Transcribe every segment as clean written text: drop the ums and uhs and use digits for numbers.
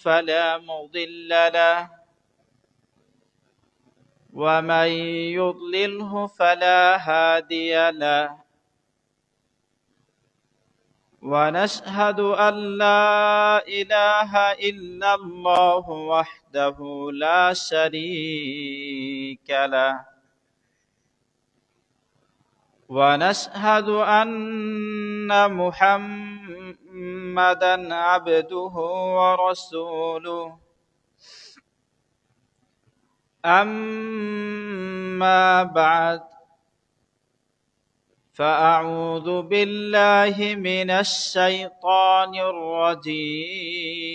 فلا مضل له ومن يضلله فلا هادي له ونشهد أن لا إله إلا الله وحده لا شريك له ونشهد أن محمدا عبده ورسوله أما بعد فأعوذ بالله من الشيطان الرجيم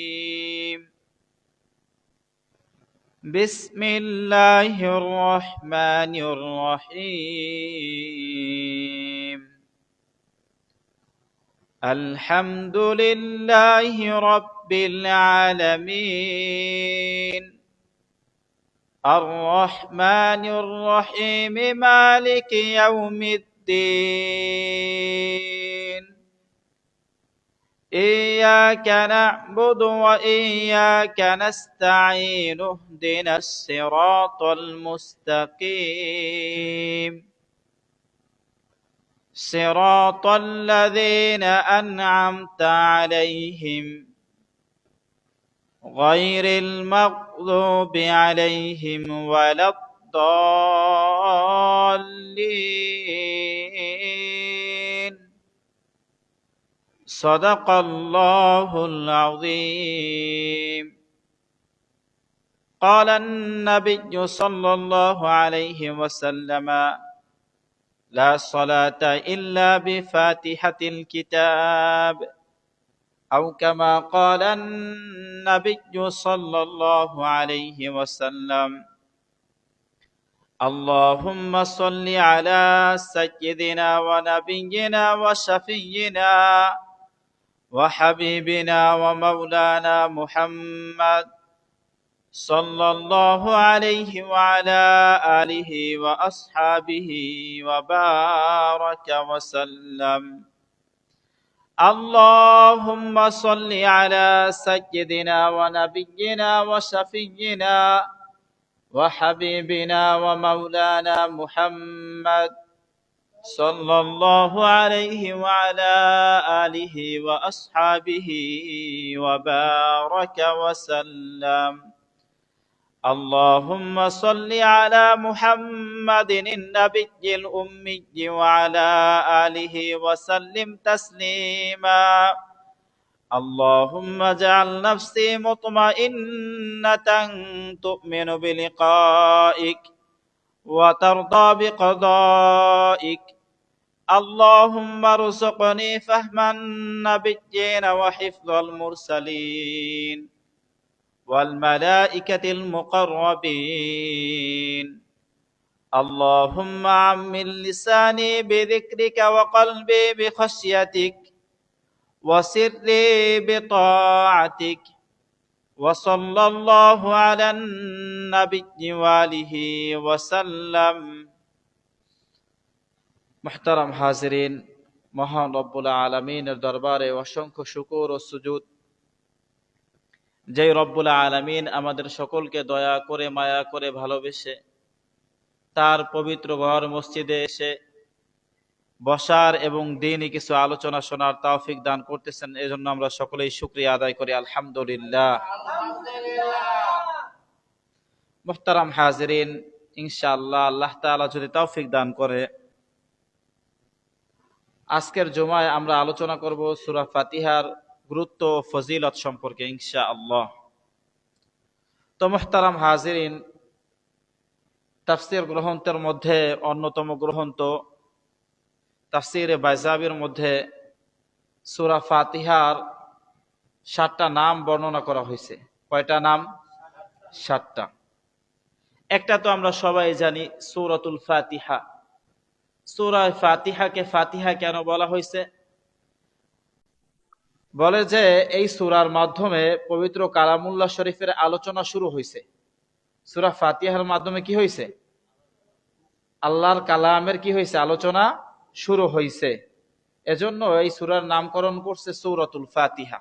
بسم الله الرحمن الرحيم الحمد لله رب العالمين الرحمن الرحيم مالك يوم الدين إياك نعبد وإياك نستعين اهدنا الصراط المستقيم صراط الذين أنعمت عليهم غير المغضوب عليهم ولا الضالين صدق الله العظيم قال النبي صلى الله عليه وسلم لا صلاة إلا بفاتحة الكتاب أو كما قال النبي صلى الله عليه وسلم اللهم صل على سيدنا ونبينا وشفينا وحبيبنا ومولانا محمد صلى الله عليه وعلى آله وأصحابه وبارك وسلم اللهم صل على سيدنا ونبينا وشفينا وحبيبنا ومولانا محمد صلى الله عليه وعلى آله وأصحابه وبارك وسلم اللهم صل على محمد النبي الأمي وعلى آله وسلم تسليما اللهم اجعل نفسي مطمئنة تؤمن بلقائك وترضى بقضائك اللهم ارزقني فهم النبيين وحفظ المرسلين والملائكة المقربين اللهم عمّر لساني بذكرك وقلبي بخشيتك وسري بطاعتك وصلى الله على النبي وآله وسلم محترم হাজিরিন মহান রব্বুল আলামিনের দরবারে অসংখ্য শুকর ও সুজুদ যেই রব্বুল আলামিন আমাদের সকলকে দয়া করে মায়া করে ভালোবেসে তার পবিত্র ঘর মসজিদে এসে বসার এবং দ্বীনি কিছু আলোচনা শোনার তৌফিক দান করতেছেন এজন্য আমরা সকলেই শুকরিয়া আদায় করি আলহামদুলিল্লাহ। মুহতারাম হাজিরিন ইনশাআল্লাহ আল্লাহ তাআলা যদি তৌফিক দান করে আজকের জুমায় আমরা আলোচনা করব সূরা ফাতিহার গুরুত্ব ও ফজিলত সম্পর্কে ইনশাআল্লাহ। তো মুহতারাম হাজিরিন তাফসীর গ্রন্থের মধ্যে অন্যতম গ্রন্থ তাফসীরে বাইজাবির মধ্যে সূরা ফাতিহার ৭টা নাম বর্ণনা করা হয়েছে। কয়টা নাম? ৭টা। একটা তো আমরা সবাই জানি সূরাতুল ফাতিহা। সূরা ফাতিহাকে ফাতিহা কেন বলা হয়েছে? বলে যে এই সূরার মাধ্যমে পবিত্র কালামুল্লাহ শরীফের আলোচনা শুরু হয়েছে। সূরা ফাতিহার মাধ্যমে কি হয়েছে? আল্লাহর কালামের কি হয়েছে? আলোচনা শুরু হয়েছে। এজন্য এই সূরার নামকরণ করছে সূরাতুল ফাতিহা।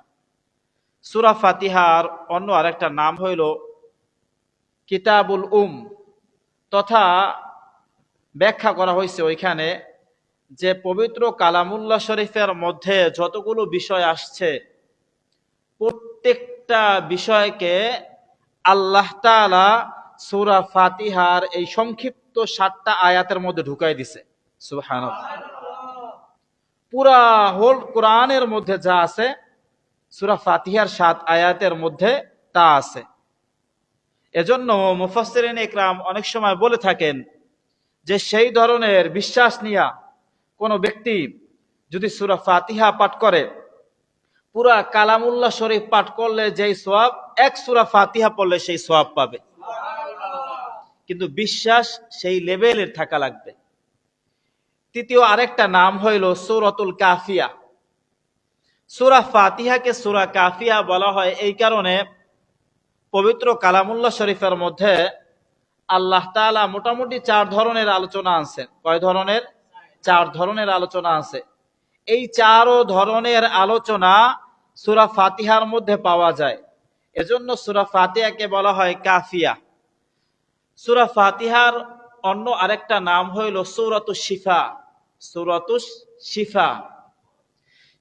সূরা ফাতিহার অন্য আরেকটা নাম হইল কিতাবুল তথা ব্যাখ্যা করা হয়েছে ওইখানে যে পবিত্র কালামুল্লাহ শরীফের মধ্যে যতগুলো বিষয় আসছে প্রত্যেকটা বিষয়কে আল্লাহ তাআলা সূরা ফাতিহার এই সংক্ষিপ্ত 7টা আয়াতের মধ্যে ঢুকাই দিছে। সুবহানাল্লাহ। পুরা হোল কোরআনের মধ্যে যা আছে সূরা ফাতিহার 7 আয়াতের মধ্যে তা আছে। এজন্য মুফাসসিরিন ইকরাম অনেক সময় বলে থাকেন যে সেই ধরনের বিশ্বাস নিয়া কোন ব্যক্তি যদি সূরা ফাতিহা পাঠ করে, পুরা কালামুল্লাহ শরীফ পাঠ করলে যেই সওয়াব, এক সূরা ফাতিহা পড়লে সেই সওয়াব পাবে। কিন্তু বিশ্বাস সেই লেভেলের থাকা লাগবে। তৃতীয় আরেকটা নাম হইল সূরাতুল কাফিয়া। সূরা ফাতিহাকে সূরা কাফিয়া বলা হয় এই কারণে, পবিত্র কালামুল্লাহ শরীফের মধ্যে আল্লাহ তাআলা মোটামুটি 4 ধরনের আলোচনা আছে। কয় ধরনের? 4 ধরনের আলোচনা আছে। এই 4 ধরনের আলোচনা সূরা ফাতিহার মধ্যে পাওয়া যায়। এজন্য সূরা ফাতিহাকে বলা হয় কাফিয়া। সূরা ফাতিহার অন্য আরেকটা নাম হইল সূরাতুশ শিফা। সূরাতুশ শিফা,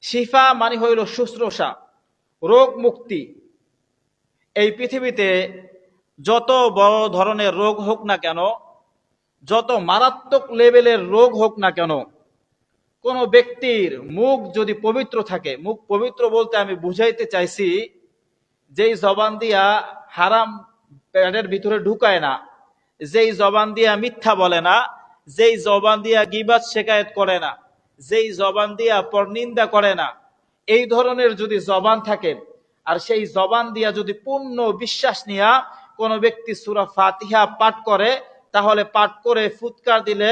শিফা মানে হইল শুশ্রূষা, রোগ মুক্তি। এই পৃথিবীতে যত বড় ধরনের রোগ হোক না কেন, যত মারাত্মক লেভেলের রোগ হোক না কেন, কোন ব্যক্তির মুখ যদি পবিত্র থাকে, মুখ পবিত্র বলতে আমি বুঝাইতে চাইছি যেই জবান দিয়া হারাম পেটের ভিতরে ঢুকায় না, যেই জবান দিয়া মিথ্যা বলে না, যেই জবান দিয়া গীবাত শিকায়েত করে না, যেই জবান দিয়া পরনিন্দা করে না, এই ধরনের যদি জবান থাকে, আর সেই জবান দিয়া যদি পূর্ণ বিশ্বাস নিয়া কোন ব্যক্তি সূরা ফাতিহা পাঠ করে, তাহলে পাঠ করে ফুৎকার দিলে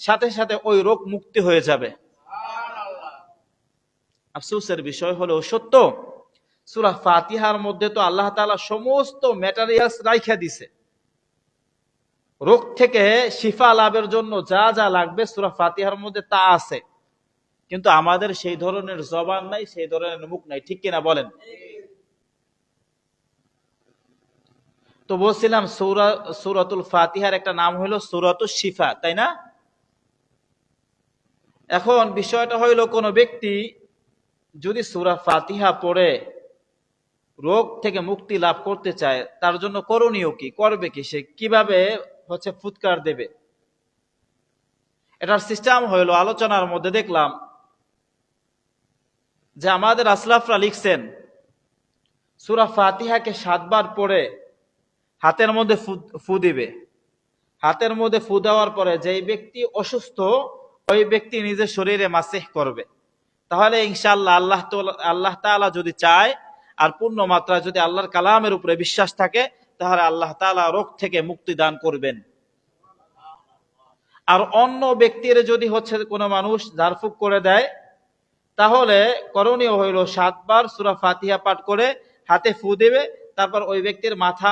সাথে সাথে ওই রোগ মুক্তি হয়ে যাবে। আফসোসের বিষয় হলো সত্য, সূরা ফাতিহার মধ্যে তো আল্লাহ তাআলা সমস্ত ম্যাটেরিয়ালস রাইখা দিছে। রোগ থেকে শিফা লাভের জন্য যা যা লাগবে সূরা ফাতিহার মধ্যে তা আছে, কিন্তু আমাদের সেই ধরনের জবান নাই, সেই ধরনের মুখ নাই। ঠিক কিনা বলেন? তো বলছিলাম সূরাতুল ফাতিহার একটা নাম হলো সূরাতুশ শিফা, তাই না? এখন বিষয়টা হইল, কোন ব্যক্তি যদি সূরা ফাতিহা পড়ে রোগ থেকে মুক্তি লাভ করতে চায়, তার জন্য করণীয় কি, করবে কি, সে কিভাবে ফুৎকার দেবে? এটার সিস্টেম হইল, আলোচনার মধ্যে দেখলাম যে আমাদের আসলাফরা লিখছেন সূরা ফাতিহাকে 7 বার পড়ে হাতের মধ্যে ফু দিবে। হাতের মধ্যে ফু দেওয়ার পরে যেই ব্যক্তি অসুস্থ, ওই ব্যক্তি নিজের শরীরে মাসিহ করবে। তাহলে ইনশাআল্লাহ আল্লাহ তাআলা যদি চায়, আর পূর্ণ মাত্রায় যদি আল্লাহর কালামের উপরে বিশ্বাস থাকে, তাহলে আল্লাহ তাআলা রোগ থেকে মুক্তি দান করবেন। আর অন্য ব্যক্তির যদি কোনো মানুষ ঝাড়ফুঁক করে দেয়, তাহলে করণীয় হইল 7 বার সূরা ফাতিহা পাঠ করে হাতে ফু দেবে, তারপর ওই ব্যক্তির মাথা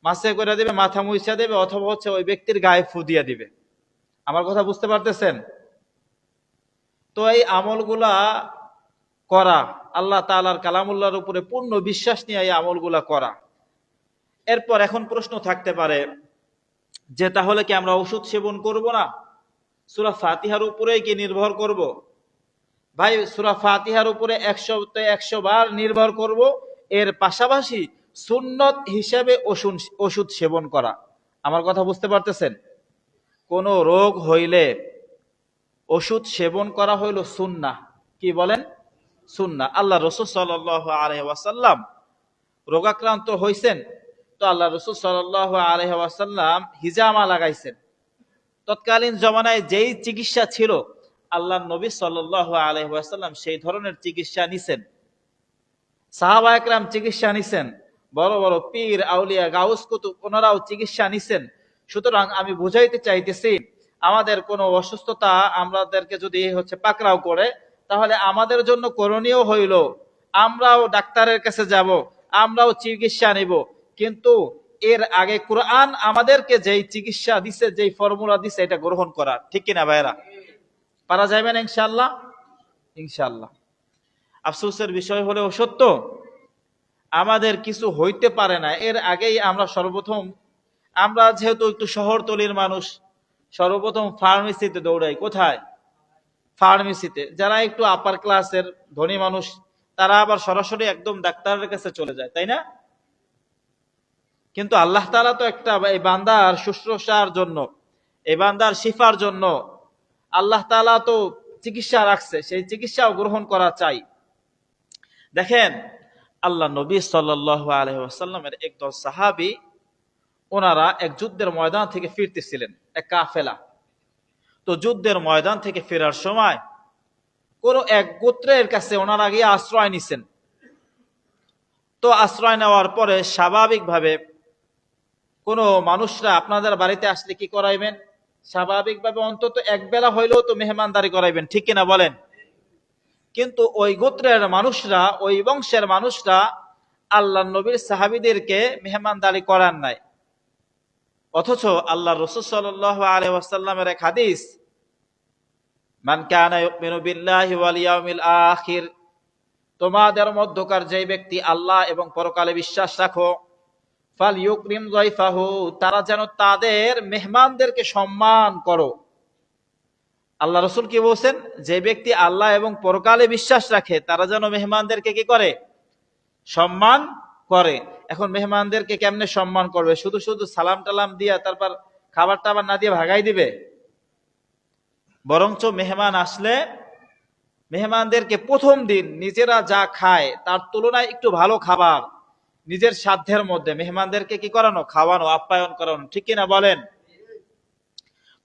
মাসে করে দেবে, মাথা মুইছা দেবে, অথবা ওই ব্যক্তির গায়ে ফু দিয়ে দিবে। আমার কথা বুঝতে পারতেছেন? তো এই আমলগুলা করা, আল্লাহ তাআলার কালামুল্লাহর উপরে পূর্ণ বিশ্বাস নিয়ে এই আমলগুলা করা। এরপর এখন প্রশ্ন থাকতে পারে যে তাহলে কি আমরা ওষুধ সেবন করব না, সূরা ফাতিহার উপরেই কি নির্ভর করব? ভাই, সূরা ফাতিহার উপরে 100 বার নির্ভর করব, এর পাশাপাশি সুন্নত হিসেবে ওষুধ সেবন করা। আমার কথা বুঝতে পারতেছেন? কোন রোগ হইলে ওষুধ সেবন করা হইল সুন্নাহ। কি বলেন? সুন্নাহ। আল্লাহ রাসূল সাল্লাল্লাহু আলাইহি ওয়াসাল্লাম রোগাক্রান্ত হইছেন, তো আল্লাহ রাসূল সাল্লাল্লাহু আলাইহি ওয়াসাল্লাম হিজামা লাগাইছেন। তৎকালীন জমানায় যেই চিকিৎসা ছিল, আল্লাহ নবী সাল্লাল্লাহু আলাইহি ওয়াসাল্লাম সেই ধরনের চিকিৎসা নিছেন। সাহাবা একরাম চিকিৎসা নিছেন, বড় বড় পীর আউলিয়া গাউস কুতুব ওনারাও চিকিৎসা নিছেন। সুতরাং আমি বুঝাইতে চাইতেছি, আমাদের কোনো অসুস্থতা আমাদেরকে যদি পাকড়াও করে, তাহলে আমাদের জন্য করণীয় হইল আমরাও ডাক্তারের কাছে যাব, আমরাও চিকিৎসা নিব, কিন্তু এর আগে কোরআন আমাদেরকে যেই চিকিৎসা দিছে, যেই ফর্মুলা দিছে, এটা গ্রহণ করা। ঠিক কিনা ভাইরা? পারা যাবে না ইনশাআল্লাহ? ইনশাআল্লাহ। আফসোসের বিষয় হলেও সত্য আমাদের কিছু হইতে পারে না, এর আগেই আমরা সর্বপ্রথম, আমরা যেহেতু একটু শহরতলির মানুষ, সর্বপ্রথম ফার্মেসিতে দৌড়াই। কোথায়? ফার্মেসিতে। যারা একটু আপার ক্লাসের ধনী মানুষ, তারা আবার সরাসরি একদম ডাক্তারের কাছে চলে যায়, তাই না? কিন্তু আল্লাহ তাআলা তো একটা, এই বান্দার শুশ্রূষার জন্য, এই বান্দার শিফার জন্য আল্লাহ তাআলা তো চিকিৎসা রাখছে, সেই চিকিৎসাও গ্রহণ করা চাই। দেখেন, আল্লাহ নবী সাল্লাল্লাহু আলাইহি ওয়াসাল্লামের একদল সাহাবী, ওনারা এক যুদ্ধের ময়দান থেকে ফিরতেছিলেন, এক কাফেলা। তো যুদ্ধের ময়দান থেকে ফেরার সময় কোন এক গোত্রের কাছে ওনারা গিয়ে আশ্রয় নিছেন। তো আশ্রয় নেওয়ার পরে স্বাভাবিকভাবে কোন মানুষরা আপনাদের বাড়িতে আসলে কি করাইবেন? স্বাভাবিকভাবে অন্তত এক বেলা হইলেও তো মেহমানদারি করাইবেন, ঠিক কিনা বলেন? কিন্তু ওই গোত্রের মানুষরা, ওই বংশের মানুষরা আল্লাহ নবীর সাহাবীদেরকে মেহমানদারি করান নাই। অথচ আল্লাহ রাসূল সাল্লাল্লাহু আলাইহি ওয়াসাল্লামের এক হাদিস, মান কানা ইউমিনু বিল্লাহি ওয়াল ইয়াউমিল আখির, তোমাদের মধ্যকার যে ব্যক্তি আল্লাহ এবং পরকালে বিশ্বাস রাখো, ফালইউকরিম যায়ফাহু, তারা যেন তাদের মেহমানদেরকে সম্মান করো। আল্লাহ রাসূল কি বলছেন? যে ব্যক্তি আল্লাহ এবং পরকালে বিশ্বাস রাখে, তারা যেন মেহমানদেরকে কি করে? সম্মান করে। এখন মেহমানদেরকে কেমনে সম্মান করবে? শুধু শুধু সালাম টালাম দিয়া তারপর খাবার টাবার না দিয়ে ভাগাই দিবে? বরঞ্চ মেহমান আসলে মেহমানদেরকে প্রথম দিন নিজেরা যা খায় তার তুলনায় একটু ভালো খাবার নিজের সাধ্যের মধ্যে মেহমানদেরকে কি করানো? খাওয়ানো, আপ্যায়ন করানো, ঠিক কিনা বলেন?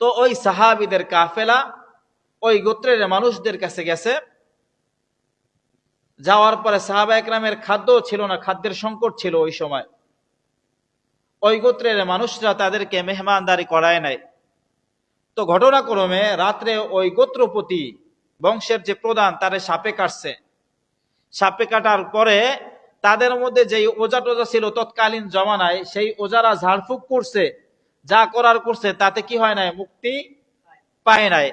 তো ওই সাহাবীদের কাফেলা ওই গোত্রের মানুষদের কাছে গেছে। যাওয়ার পরে সাহাবা একরামের খাদ্য ছিল না, খাদ্যের সংকট ছিল ওই সময়। ওই গোত্রের মানুষরা তাদেরকে মেহমানদারি করায় নাই। তো ঘটনাক্রমে রাত্রে ওই গোত্রপতি বংশের যে প্রধান, তারে সাপে কাটছে। সাপে কাটার পরে তাদের মধ্যে যেই ওজা টোজা ছিল তৎকালীন জমানায়, সেই ওজারা ঝাড়ফুঁক করছে, যা করার করছে, তাতে কি হয় নাই? মুক্তি পায় নাই,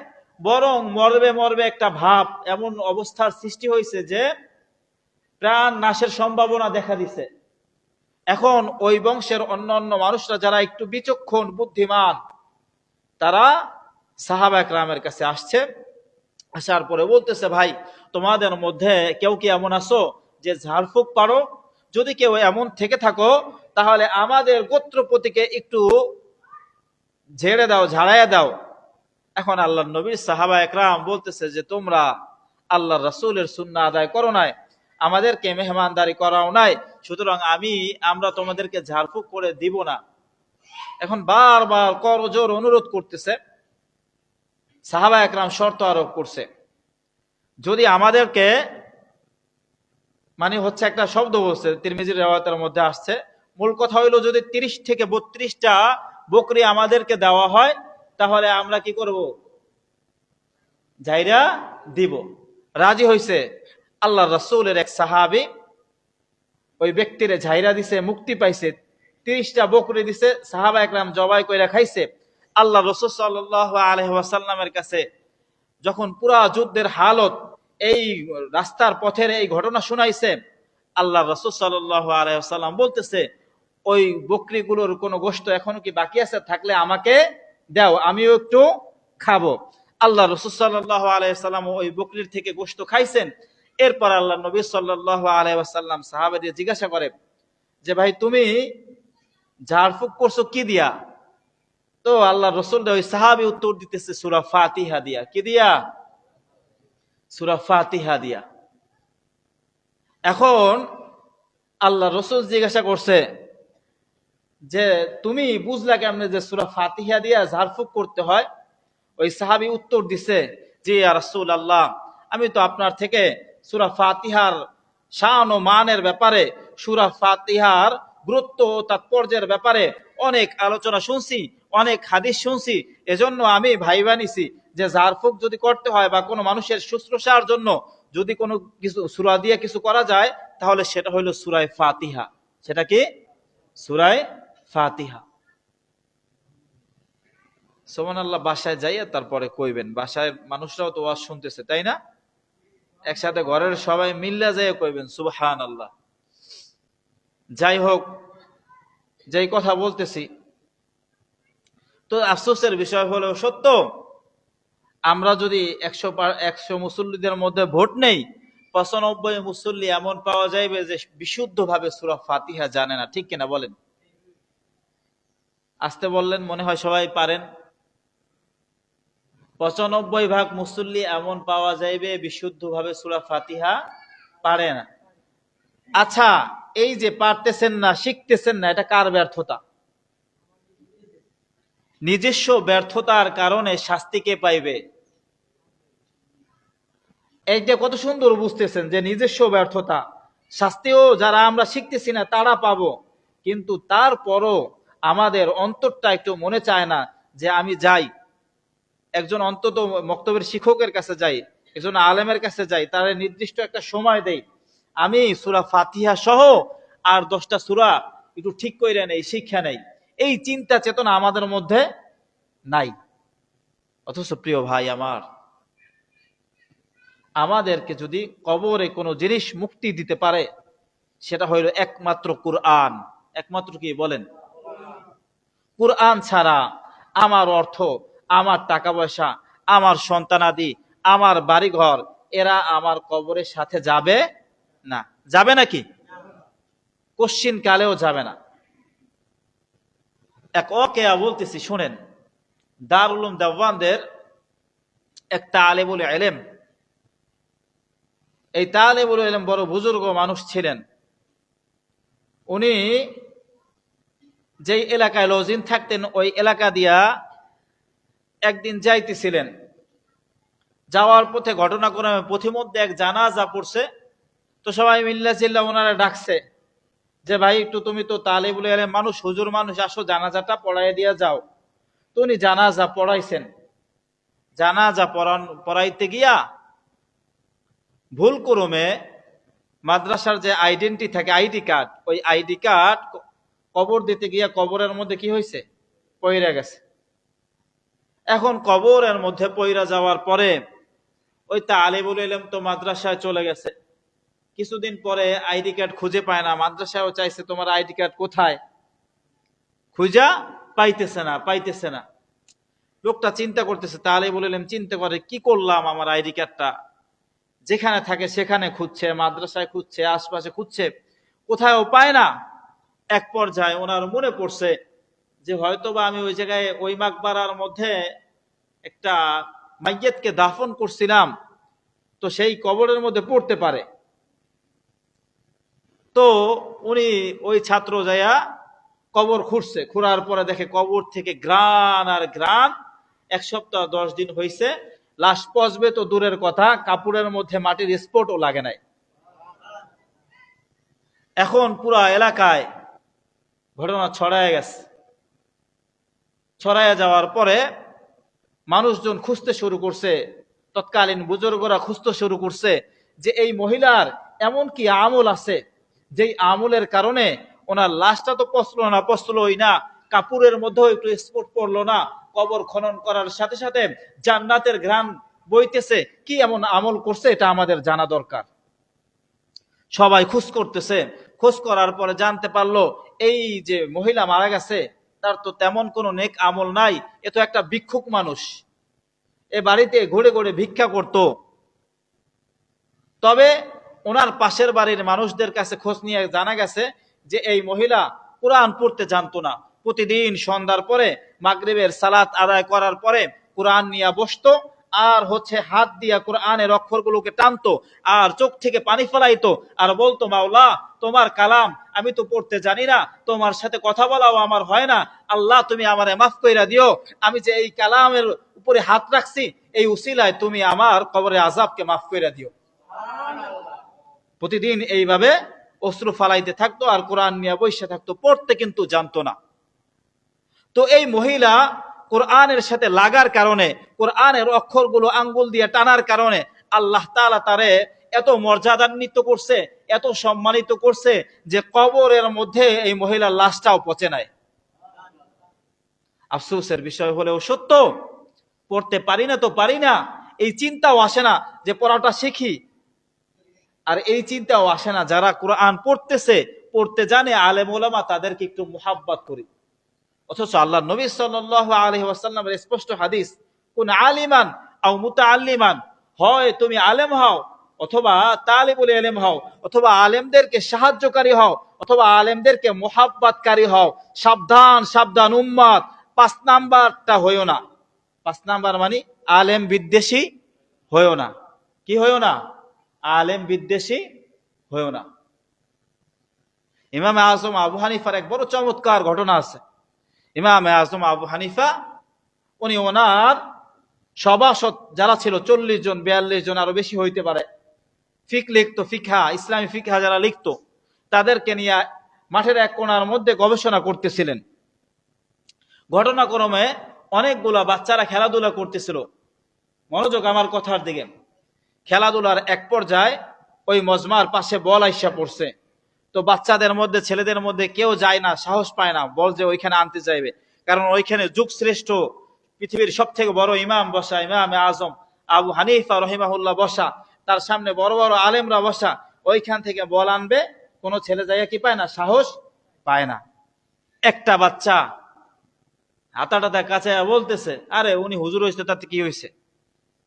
বরং মরবে মরবে একটা ভাব, এমন অবস্থার সৃষ্টি হয়েছে যে প্রাণ নাশের সম্ভাবনা দেখা দিছে। এখন ওই বংশের অন্যান্য মানুষরা যারা একটু বিচক্ষণ বুদ্ধিমান, তারা সাহাবা একরামের কাছে আসছে। আসার পরে বলতেছে, ভাই, তোমাদের মধ্যে কেউ কি এমন আছো যে ঝাড়ফুঁক পারো? যদি কেউ এমন থেকে থাকো, তাহলে আমাদের গোত্রপতিকে একটু ঝেড়ে দাও, ঝাড়াইয়া দাও। এখন আল্লাহ নবীর সাহাবা একরাম বলতেছে যে তোমরা আল্লাহ রাসূলের সুন্নাহ আদায় করো নাই, আমাদেরকে মেহমানদারি করাও নাই, সুতরাং আমরা তোমাদেরকে ঝাড়ফুঁক করে দিব না। এখন বারবার করজোর অনুরোধ করতেছে। সাহাবা একরাম শর্ত আরোপ করছে, যদি আমাদেরকে, মানে হচ্ছে একটা শব্দ বলছে, তিরমিজির রিওয়ায়াতের মধ্যে আসছে, মূল কথা হইলো যদি 30 থেকে 32টা বকরি আমাদেরকে দেওয়া হয়, তাহলে আমরা কি করব? ঝাইরা দিব। রাজি হইছে। আল্লাহ রাসূলের এক সাহাবী ওই ব্যক্তিরে ঝাইরা দিছে, মুক্তি পাইছে, 30টা বকরি দিছে, সাহাবা একরাম জবাই কইরা খাইছে। আল্লাহ রাসূল সাল্লাল্লাহু আলাইহি ওয়াসাল্লামের কাছে যখন পুরা যুদ্ধের হালত, এই রাস্তার পথের এই ঘটনা শুনাইছে, আল্লাহ রাসূল সাল্লাল্লাহু আলাইহি ওয়াসাল্লাম বলতেছে, ওই বকরিগুলোর কোন গোশত এখনো কি বাকি আছে? থাকলে আমাকে দাও, আমিও একটু খাবো। আল্লাহ রাসূল সাল্লাল্লাহু আলাইহি ওয়াসাল্লাম ওই বকরির থেকে গোশত খাইছেন। এরপর আল্লাহ নবী সাল্লাল্লাহু আলাইহি ওয়াসাল্লাম সাহাবাদের জিজ্ঞাসা করে যে, ভাই, তুমি ঝাড়ফুঁক করছো কি দিয়া? তো আল্লাহ রাসূল ওই সাহাবী উত্তর দিতেছে সূরা ফাতিহা দিয়া। কি দিয়া? সূরা ফাতিহা দিয়া। এখন আল্লাহ রাসূল জিজ্ঞাসা করছে যে, তুমি বুঝলা কেমনে যে সূরা ফাতিহা দিয়া ঝাড়ফুঁক করতে হয়? ওই সাহাবী উত্তর দিছে, জি ইয়া রাসূলুল্লাহ, আমি তো আপনার থেকে সূরা ফাতিহার শান ও মানের ব্যাপারে, সূরা ফাতিহার গুরুত্ব ও তাৎপর্যের ব্যাপারে অনেক আলোচনা শুনছি, অনেক হাদিস শুনছি। এজন্য আমি ভাইবা নিছি যে ঝাড়ফুঁক যদি করতে হয় বা কোনো মানুষের শুশ্রূষার জন্য যদি কোনো কিছু সূরা দিয়ে কিছু করা যায়, তাহলে সেটা হইল সূরা ফাতিহা। সেটা কি? সূরা ফাতিহা। সুবহানাল্লাহ। বাসায় যাইয়া তারপরে কইবেন, বাসায় মানুষরাও তো ওয়াজ শুনতেছে, তাই না? একসাথে ঘরের সবাই মিল্লা যাইয়া কইবেন সুবহানাল্লাহ। যাই হোক, যেই কথা বলতেছি, তো আফসোসের বিষয় হলো সত্য, আমরা যদি 100 মুসল্লিদের মধ্যে ভোট নেই, 95 মুসল্লি এমন পাওয়া যাবে যে বিশুদ্ধভাবে সূরা ফাতিহা জানে না। ঠিক কিনা বলেন? আসতে বললেন, মনে হয় সবাই পারেন। 95 মুসল্লি এমন পাওয়া যাইবে বিশুদ্ধভাবে সূরা ফাতিহা পারে না। আচ্ছা, এই যে পারতেছেন না, শিখতেছেন না, এটা কার ব্যর্থতা? নিজস্ব ব্যর্থতার কারণে শাস্তি কে পাইবে? এইটা কত সুন্দর বুঝতেছেন যে নিজস্ব ব্যর্থতা, শাস্তিও যারা আমরা শিখতেছি না তারা পাবো। কিন্তু তারপরও আমাদের অন্তরটা একটু মনে চায় না যে আমি যাই, একজন অন্তত মক্তবের শিক্ষকের কাছে যাই, একজন আলেমের কাছে যাই, তার নির্দিষ্ট একটা সময় দেই, আমি সূরা ফাতিহা সহ আর 10টা সূরা একটু ঠিক করে নেই, শিক্ষা নেই। এই চিন্তা চেতনা আমাদের মধ্যে নাই। অথচ প্রিয় ভাই আমার, আমাদেরকে যদি কবরে কোনো জিনিস মুক্তি দিতে পারে, সেটা হইল একমাত্র কুরআন। একমাত্র কি বলেন? কুরআন ছাড়া আমার অর্থ, আমার টাকা পয়সা, আমার সন্তানাদি, আমার বাড়িঘর, এরা আমার কবরের সাথে যাবে না। যাবে নাকি? কশ্চিন কালেও যাবে না। এক ওয়াকিয়া বলতেছি, শুনেন। দারুল উলুম দেওবন্দের এক তালেবুল ইলম, এই তালেবুল ইলম বড় বুজুর্গ মানুষ ছিলেন। উনি যেই এলাকায় লজিন থাকতেন, ওই এলাকা দিয়া একদিন যাইতেছিলেন। যাওয়ার পথে ঘটনাক্রমে পথিমধ্যে এক জানাজা পড়ছে। তো সবাই মিল্লা চিল্লা ওনারা ডাকছে যে ভাই একটু, তুমি তো তালেবুল ইলম মানুষ, হুজুর মানুষ, আসো জানাজাটা পড়াই দিয়া যাও। তো উনি জানাজা পড়াইছেন। জানাজা পড়াইতে গিয়া ভুল ক্রমে মাদ্রাসার যে আইডেন্টি থাকে, আইডি কার্ড, ওই আইডি কার্ড কবর দিতে গিয়া কবরের মধ্যে কি হয়েছে? পইরা গেছে। এখন কবরের মধ্যে পইরা যাওয়ার পরে ওই তালেবুল ইলম তো মাদ্রাসায় চলে গেছে। কিছুদিন পরে আইডি কার্ড খুঁজে পায় না। মাদ্রাসায়ও চাইছে তোমার আইডি কার্ড কোথায়, খুঁজা পাইতেছে না। লোকটা চিন্তা করতেছে, তালেবুল ইলম চিন্তা করে, কি করলাম, আমার আইডি কার্ডটা যেখানে থাকে সেখানে খুঁজছে, মাদ্রাসায় খুঁজছে, আশপাশে খুঁজছে, কোথাও পায় না। এক পর্যায়ে ওনার মনে পড়ছে যে হয়তোবা আমি ওই জায়গায়, ওই মাকবারার মধ্যে একটা মাইয়াতকে দাফন করছিলাম, তো সেই কবরের মধ্যে পড়তে পারে। তো উনি ওই ছাত্র যাইয়া কবর খুঁড়ছে। খুঁড়ার পরে দেখে কবর থেকে গ্রান আর গ্রান। 1 সপ্তাহ 10 দিন হয়েছে, লাশ পচবে তো দূরের কথা, কাপড়ের মধ্যে মাটির স্পটও লাগে নাই। এখন পুরা এলাকায় ঘটনা ছড়ায় গেছে। ছড়ায় যাওয়ার পরে মানুষজন খুঁজতে শুরু করছে, তৎকালীন বুজুর্গরা খুঁজতে শুরু করছে যে এই মহিলার এমন কি আমল আছে, যেই আমলের কারণে ওনার লাশটা তো পচলোই না, কাপড়ের মধ্যেও একটু স্পট পড়লো না, কবর খনন করার সাথে সাথে জান্নাতের ঘ্রাণ বইতেছে। কি এমন আমল করছে, এটা আমাদের জানা দরকার। সবাই খোঁজ করতেছে। খোঁজ করার পরে জানতে পারলো এই যে মহিলা মারা গেছে, তার তো তেমন কোনো নেক আমল নাই। এ তো একটা ভিক্ষুক মানুষ, এ বাড়িতে ঘুরে ঘুরে ভিক্ষা করত। তবে ওনার পাশের বাড়ির মানুষদের কাছে খোঁজ নিয়ে জানা গেছে যে এই মহিলা কোরআন পড়তে জানতো না। প্রতিদিন সন্ধ্যার পরে মাগরিবের সালাত আদায় করার পরে কোরআন নিয়ে বসতো, আর হাত দিয়া কোরআনের অক্ষরগুলোকে টানতো, আর চোখ থেকে পানি ফেলাইতো, আর বলতো, মাওলা তোমার কালাম আমি তো পড়তে জানি না, তোমার সাথে কথা বলাও আমার হয় না, আল্লাহ তুমি আমারে মাফ কইরা দিও। আমি যে এই কালামের উপরে হাত রাখছি, এই উসিলায় তুমি আমার কবরে আযাবকে মাফ কইরা দিও। প্রতিদিন এইভাবে অশ্রু ফালাইতে থাকতো, আর কোরআন নিয়ে বসে থাকতো, পড়তে কিন্তু জানতো না। তো এই মহিলা কোরআনের সাথে লাগার কারণে, কোরআনের অক্ষরগুলো আঙ্গুল দিয়ে টানার কারণে আল্লাহ তাআলা তারে এত মর্যাদান্বিত করছে, এত সম্মানিত করছে যে কবরের মধ্যে এই মহিলার লাশটাও পচে নাই। আফসোসের বিষয় হলেও সত্য, পড়তে পারি না তো পারি না, এই চিন্তাও আসে না যে পড়াটা শিখি। আর এই চিন্তাও আসে না যারা কোরআন পড়তেছে পড়তে জানে আলেম ওলামা, তাদেরকে একটু মুহাব্বত করি। অথচ আল্লাহ নবী সাল্লাল্লাহু আলাইহি ওয়াসাল্লামের স্পষ্ট হাদিস, কুন আলিমান আও মুতাআল্লিমান, হয় তুমি আলেম হও অথবা তালিবুল ইলম হও, অথবা আলেমদেরকে সাহায্যকারী হও, অথবা আলেমদেরকে মুহাব্বতকারী হও। সাবধান সাবধান উম্মত, 5 নাম্বারটা হইও না। 5 নাম্বার মানে আলেম বিদ্বেষী হইও না। কি হইও না? আলেম বিদ্বেষী হইও না। ইমাম আজম আবু হানিফার এক বড় চমৎকার ঘটনা আছে। ইমাম আজম আবু হানিফা, উনি ওনার সভাসদ যারা ছিল 40 জন 42 জন, আরো বেশি হইতে পারে, ফিক লিখতো, ফিকহা, ইসলামী ফিকহা যারা লিখতো, তাদেরকে নিয়ে মাঠের এক কোণার মধ্যে গবেষণা করতেছিলেন। ঘটনাক্রমে অনেকগুলা বাচ্চারা খেলাধুলা করতেছিল। মনোযোগ আমার কথার দিকে। খেলাধুলার এক পর্যায়ে ওই মজমার পাশে বল আইসা পড়ছে। তো বাচ্চাদের মধ্যে, ছেলেদের মধ্যে কেউ যায় না, সাহস পায় না বল যে ওইখানে আনতে চাইবে, কারণ ওইখানে যুগ শ্রেষ্ঠ পৃথিবীর সব থেকে বড় ইমাম বসা, ইমাম আজম আবু হানিফা রহিমাহুল্লাহ বসা, তার সামনে বড় বড় আলেমরা বসা, ওইখান থেকে বল আনবে কোনো ছেলে যাইয়া কি পায় না, সাহস পায় না। একটা বাচ্চা হাতাটাতে কাছে বলতেছে, আরে উনি হুজুর হয়েছে, তাতে কি হয়েছে,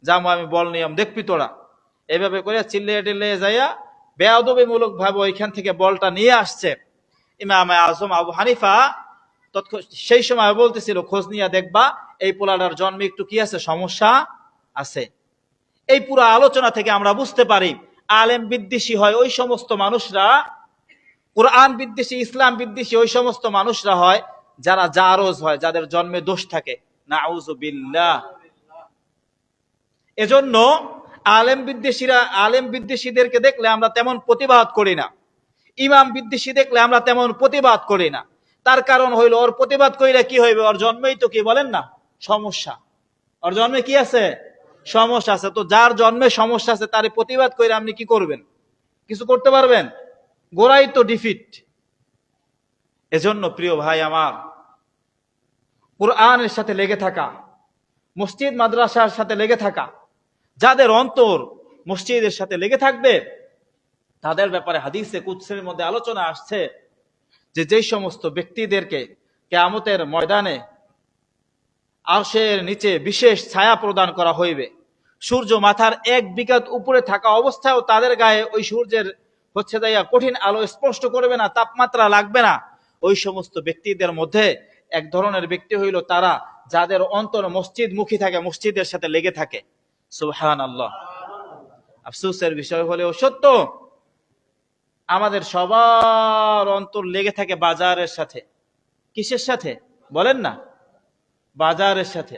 যাবো আমি বল নিয়ম দেখবি তোরা। এইভাবে করে চিল্লিয়ে টিল্লিয়ে যাইয়া বেয়াদবিমূলক ভাবে ওইখান থেকে বলটা নিয়ে আসছে। ইমাম আজম আবু হানিফা সেই সময় বলতেছিল, খোঁজ নিয়ে দেখবা এই পোলাটার জন্মে একটু কি আছে, সমস্যা আছে। এই পুরো আলোচনা থেকে আমরা বুঝতে পারি, আলেম বিদ্বেষী হয় ওই সমস্ত মানুষরা, কোরআন বিদ্বেষী, ইসলাম বিদ্বেষী ওই সমস্ত মানুষরা হয় যারা জারজ হয়, যাদের জন্মে দোষ থাকে। নাউযু বিল্লাহ। এজন্য আলেম বিদ্বেষীদেরকে দেখলে আমরা তেমন প্রতিবাদ করি না, ইমাম বিদ্বেষী দেখলে আমরা তেমন প্রতিবাদ করি না। তার কারণ হইল, ওর প্রতিবাদ কইলে কি হইবে, ওর জন্মেই তো কি বলেন না, সমস্যা। ওর জন্মে কি আছে, সমস্যা আছে। তো যার জন্মে সমস্যা আছে তার প্রতিবাদ কইলে আপনি কি করবেন, কিছু করতে পারবেন? গোড়াই তো ডিফিট। এজন্য প্রিয় ভাই আমার, কোরআনের সাথে লেগে থাকা, মসজিদ মাদ্রাসার সাথে লেগে থাকা, যাদের অন্তর মসজিদের সাথে লেগে থাকবে, তাদের ব্যাপারে হাদিসে কুদসির মধ্যে আলোচনা আসছে যে যেই সমস্ত ব্যক্তিদেরকে কিয়ামতের ময়দানে আরশের নিচে বিশেষ ছায়া প্রদান করা হইবে, সূর্য মাথার 1 বিঘাত উপরে থাকা অবস্থায়ও তাদের গায়ে ওই সূর্যের কঠিন আলো স্পষ্ট করবে না, তাপমাত্রা লাগবে না। ওই সমস্ত ব্যক্তিদের মধ্যে এক ধরনের ব্যক্তি হইল তারা যাদের অন্তর মসজিদ মুখী থাকে, মসজিদের সাথে লেগে থাকে। সুবহানাল্লাহ। আফসোসের বিষয় হলেও সত্য, আমাদের সবার অন্তর লেগে থাকে বাজারের সাথে। কিসের সাথে বলেন না? বাজারের সাথে।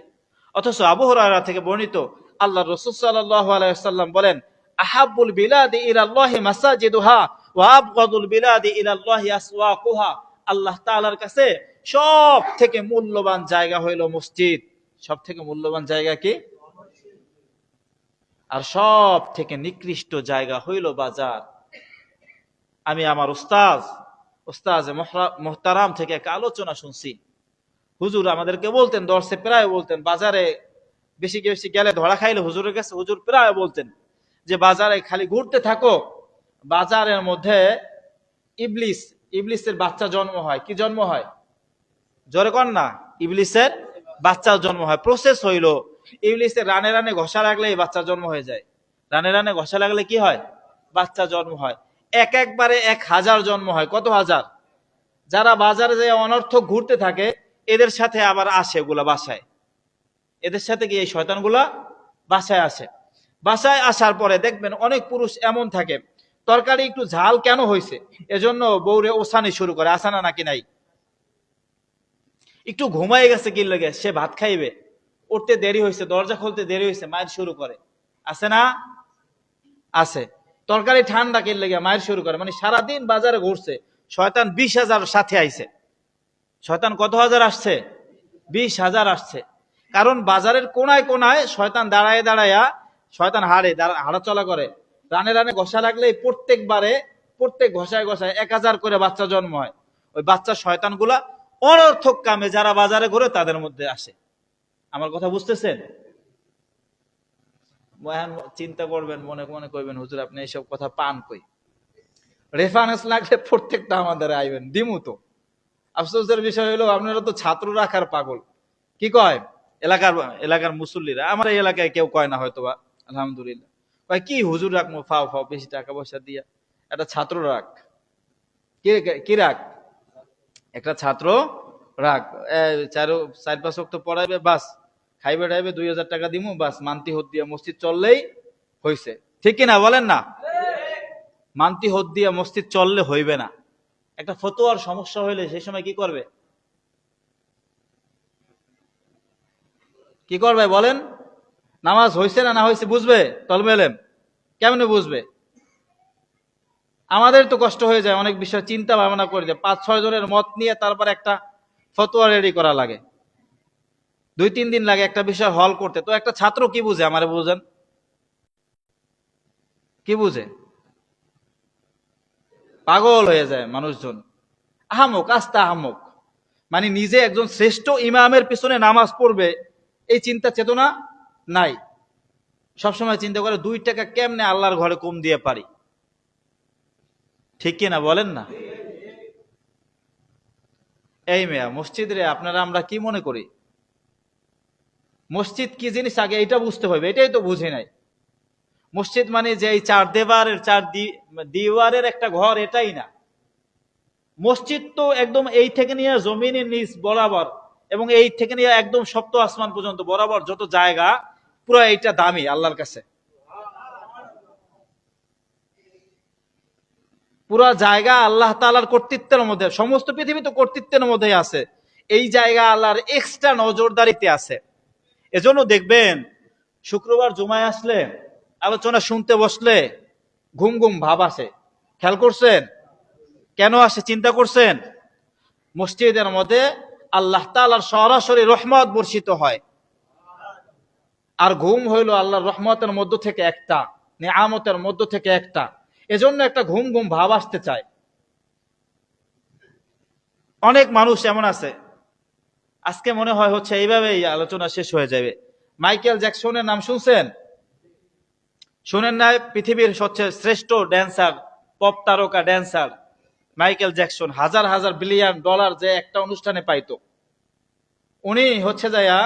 অথচ আবু হুরায়রা থেকে বর্ণিত, আল্লাহর রাসূল সাল্লাল্লাহু আলাইহি ওয়াসাল্লাম বলেন, আহাব্বুল বিলাদি ইলাল্লাহি মাসাজিদুহা ওয়া আবগাদুল বিলাদি ইলাল্লাহি আসওয়াকুহা। আল্লাহ তাআলার কাছে সব থেকে মূল্যবান জায়গা হইল মসজিদ। সব থেকে মূল্যবান জায়গা কি? আর সব থেকে নিকৃষ্ট জায়গা হইল বাজার। আমি আমার উস্তাজ মুহতারাম থেকে একটা আলোচনা শুনছি। হুজুর আমাদেরকে বলতেন, দর্শে প্রায় বলতেন, বাজারে বেশি বেশি গেলে ধরা খাইলে হুজুরের কাছে হুজুর প্রায় বলতেন যে বাজারে খালি ঘুরতে থাকো, বাজারের মধ্যে ইবলিসের বাচ্চা জন্ম হয়। কি জন্ম হয়? জোরে কর না। ইবলিসের বাচ্চা জন্ম হয়। প্রসেস হইল, ইবলিসের রানে রানে ঘষা লাগলে এই বাচ্চা জন্ম হয়ে যায়। রানে রানে ঘষা লাগলে কি হয়? বাচ্চা জন্ম হয়। একবারে 1000 জন্ম হয়। কত হাজার? যারা বাজারে যায় অনর্থক ঘুরতে থাকে, এদের সাথে আবার আসে ওগুলা বাসায়। এদের সাথে কি এই শয়তানগুলা বাসায় আসে। বাসায় আসার পরে দেখবেন অনেক পুরুষ এমন থাকে, তরকারি একটু ঝাল কেন হয়েছে এজন্য বউরে ওসানি শুরু করে। আসানা নাকি নাই? একটু ঘুমাই গেছে কি লাগে, সে ভাত খাইবে, উঠতে দেরি হয়েছে, দরজা খুলতে দেরি হয়েছে, মায়ের শুরু করে। আছে না? আছে। তরকারি ঠান্ডা কি লাগে, মায়ের শুরু করে। মানে সারাদিন বাজারে ঘুরছে, শয়তান 20,000 সাথে আইছে। শয়তান কত হাজার আসছে? 20,000 আসছে। কারণ বাজারের কোনায় কোনায় শয়তান দাঁড়ায় দাঁড়ায়া, শয়তান হাড়া চলা করে। রানে রানে ঘষা লাগলে প্রত্যেক ঘষায় ঘষায় 1000 করে বাচ্চা জন্ম হয়। ওই বাচ্চা শয়তান গুলা অনর্থক কামে যারা বাজারে ঘুরে তাদের মধ্যে আসে। আমার কথা বুঝতেছেন? চিন্তা করবেন, মনে মনে কইবেন, হুজুর আপনি এইসব কথা পান কই? রেফারেন্স লাগলে প্রত্যেকটা আমাদের আইবেন দিমু তো। আফসোসের বিষয় হলো আপনারা তো ছাত্র রাখার পাগল। কি কয় এলাকার এলাকার মুসল্লিরা, আমার এই এলাকায় কেউ কয় না হয়তো বা, আলহামদুলিল্লাহ, কয় কি হুজুর রাখবো ফাও ফাও বেশি টাকা পয়সা দিয়া, একটা ছাত্র রাখ। কি রাখ? একটা ছাত্র রাখ, চার 4-5 ওয়াক্ত পড়াইবে, বাস খাইবে টাইবে, 2000 টাকা দিমু, বাস মান্তি হদ দিয়া মসজিদ চললেই হইছে। ঠিক কিনা বলেন না? মান্তি হদ দিয়া মসজিদ চললে হইবে না। একটা ফতোয়ার সমস্যা হইলে সেই সময় কি করবে? কি করবে বলেন? নামাজ হয়েছে না না হয়েছে বুঝবে? তলবে এলেম কেমনে বুঝবে? আমাদের তো কষ্ট হয়ে যায় অনেক বিষয় চিন্তা ভাবনা করে, যে 5-6 জনের মত নিয়ে তারপর একটা ফতোয়া রেডি করা লাগে, 2-3 দিন লাগে একটা বিষয় হল করতে। তো একটা ছাত্র কি বুঝে? আমারে বুঝেন, কি বুঝে? পাগল হয়ে যায় মানুষজন, আহামক, আস্তা আহামক। মানে নিজে একজন শ্রেষ্ঠ ইমামের পিছনে নামাজ পড়বে এই চিন্তা চেতনা নাই। সবসময় চিন্তা করে 2 টাকা কেমনে আল্লাহর ঘরে কম দিয়ে পারি। ঠিক কিনা বলেন না? এই মেয়া মসজিদ রে, আপনারা আমরা কি মনে করি? মসজিদ কি জিনিস আগে এটা বুঝতে হবে, এটাই তো বুঝে নাই। মসজিদ মানে যে এই 4 দেওয়ারের 4 দিওয়ারের একটা ঘর, এটাই না। মসজিদ তো একদম এই থেকে নিয়ে জমিনের নিচ বরাবর, এবং এই থেকে নিয়ে একদম সপ্ত আসমান পর্যন্ত বরাবর যত জায়গা, পুরো এইটা দামি আল্লাহর কাছে। পুরো জায়গা আল্লাহ তাআলার কর্তৃত্বের মধ্যে, সমস্ত পৃথিবী তো কর্তৃত্বের মধ্যে আছে। এই জায়গা আল্লাহর এক্সট্রা নজরদারিতে আছে। এজন্য দেখবেন শুক্রবার জুমায় আসলে, আলোচনা শুনতে বসলে ঘুম ঘুম ভাব আসে। খেয়াল করছেন? কেন আসে চিন্তা করছেন? মসজিদের মধ্যে আল্লাহ তাআলার সরাসরি রহমত বর্ষিত হয়। আর ঘুম হইল আল্লাহর রহমতের মধ্য থেকে একটা, নিয়ামতের মধ্য থেকে একটা। এজন্য একটা ঘুম ঘুম ভাব আসতে চায়। অনেক মানুষ এমন আছে, আজকে মনে হয় হচ্ছে এইভাবেই আলোচনা শেষ হয়ে যাবে। মাইকেল জ্যাকসনের নাম শুনছেন? শুনেন না? পৃথিবীর সবচেয়ে শ্রেষ্ঠ ড্যান্সার, পপ তারকা ড্যান্সার মাইকেল জ্যাকসন, হাজার হাজার বিলিয়ন ডলার যে একটা অনুষ্ঠানে পাইতো। উনি হচ্ছে যাইয়া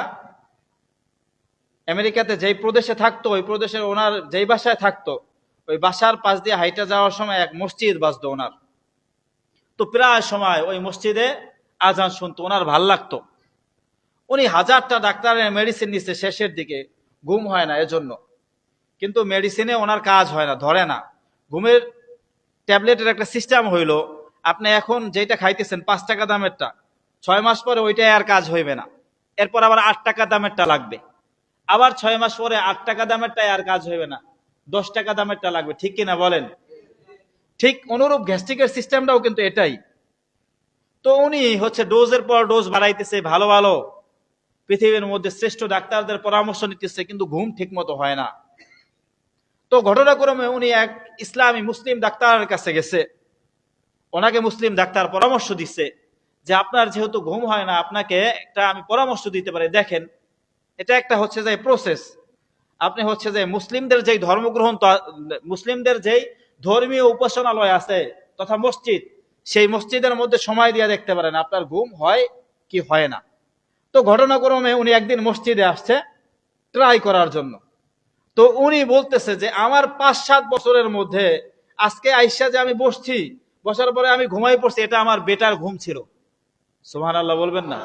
আমেরিকাতে যেই প্রদেশে থাকতো, ওই প্রদেশের ওনার যেই বাসায় থাকতো, ওই বাসার পাশ দিয়ে হাইটা যাওয়ার সময় এক মসজিদ বাজতো ওনার। তো প্রায় সময় ওই মসজিদে আজান শুনতো, ওনার ভাল লাগতো। উনি হাজারটা ডাক্তারের মেডিসিন নিচ্ছে, শেষের দিকে ঘুম হয় না এজন্য। কিন্তু মেডিসিনে ওনার কাজ হয় না, ধরে না। ঘুমের ট্যাবলেটের একটা সিস্টেম হইলো, আপনি এখন যেটা খাইতেছেন 5 টাকা দামেরটা, 6 মাস পরে ওইটাই আর কাজ হইবে না, এরপর আবার 8 টাকা দামেরটা লাগবে। আবার 6 মাস পরে 8 টাকা দামেরটাই আর কাজ হইবে না, 10 টাকা দামেরটা লাগবে। ঠিক কিনা বলেন? ঠিক অনুরূপ গ্যাস্ট্রিকের সিস্টেমটাও কিন্তু এটাই। তো উনি হচ্ছে ডোজের পর ডোজ বাড়াইতেছে, ভালো ভালো পৃথিবীর মধ্যে শ্রেষ্ঠ ডাক্তারদের পরামর্শ নিতেছে, কিন্তু ঘুম ঠিক মতো হয় না। তো ঘটনাক্রমে উনি এক ইসলামী মুসলিম ডাক্তারের কাছে গেছে। ওনাকে মুসলিম ডাক্তার পরামর্শ দিচ্ছে যে আপনার যেহেতু ঘুম হয় না, আপনাকে একটা আমি পরামর্শ দিতে পারি। দেখেন, এটা একটা হচ্ছে যে প্রসেস। আপনি হচ্ছে যে মুসলিমদের যেই ধর্মগ্রহণ, মুসলিমদের যেই ধর্মীয় উপাসনালয় আছে তথা মসজিদ, সেই মসজিদের মধ্যে সময় দিয়ে দেখতে পারেন আপনার ঘুম হয় কি হয় না। তো ঘটনাক্রমে উনি একদিন মসজিদে আসছে ট্রাই করার জন্য। তো উনি বলতেছে যে আমার 5-7 বছরের মধ্যে আজকে আইসা যে আমি বসছি, বসার পরে আমি ঘুমাই পড়ছি, এটা আমার বেটার ঘুম ছিল। সুবহানাল্লাহ বলবেন না?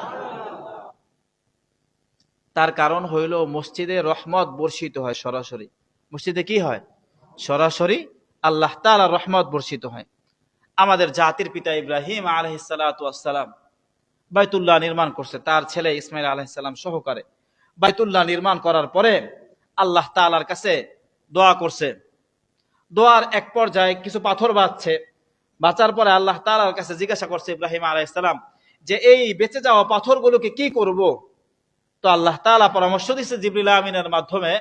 তার কারণ হইল মসজিদে রহমত বর্ষিত হয় সরাসরি। মসজিদে কি হয়? সরাসরি আল্লাহ তাআলার রহমত বর্ষিত হয়। আমাদের জাতির পিতা ইব্রাহিম আলাইহিস সালাতু ওয়াস সালাম বাইতুল্লাহ নির্মাণ করছে তার ছেলে ইসমাইল আলাইহিস সালাম সহকারে। বাইতুল্লাহ নির্মাণ করার পরে আল্লাহ তাআলার কাছে দোয়া করছে। দোয়ার এক পর্যায়ে কিছু পাথর বাঁচছে, বাঁচার পরে আল্লাহ তাআলার কাছে জিজ্ঞাসা করছে ইব্রাহিম আলাইহিস সালাম যে এই বেঁচে যাওয়া পাথরগুলোকে কি করব? তো আল্লাহ তাআলা পরামর্শ দিচ্ছে জিবরিল আমিনের মাধ্যমে